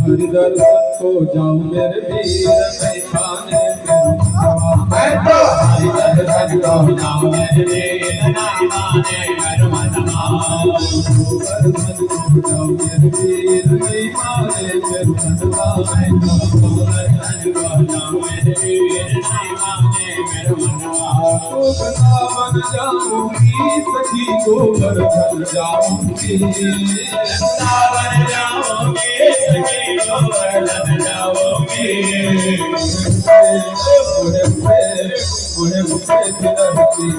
हरिदर को जाऊं मेरे वीर मैं खाने मैं तो हरिदर को जाऊं मेरे वीर मैं खाने मेरे मनवा जाऊं मेरे वीर मैं खाने मेरे मनवा मैं तो हरिदर को जाऊं मेरे वीर मैं खाने मेरे मनवा बना बन जाऊंगी सखी को बन जाऊंगी बन जाऊंगी सखी को बन जाऊंगी मुझे फिरती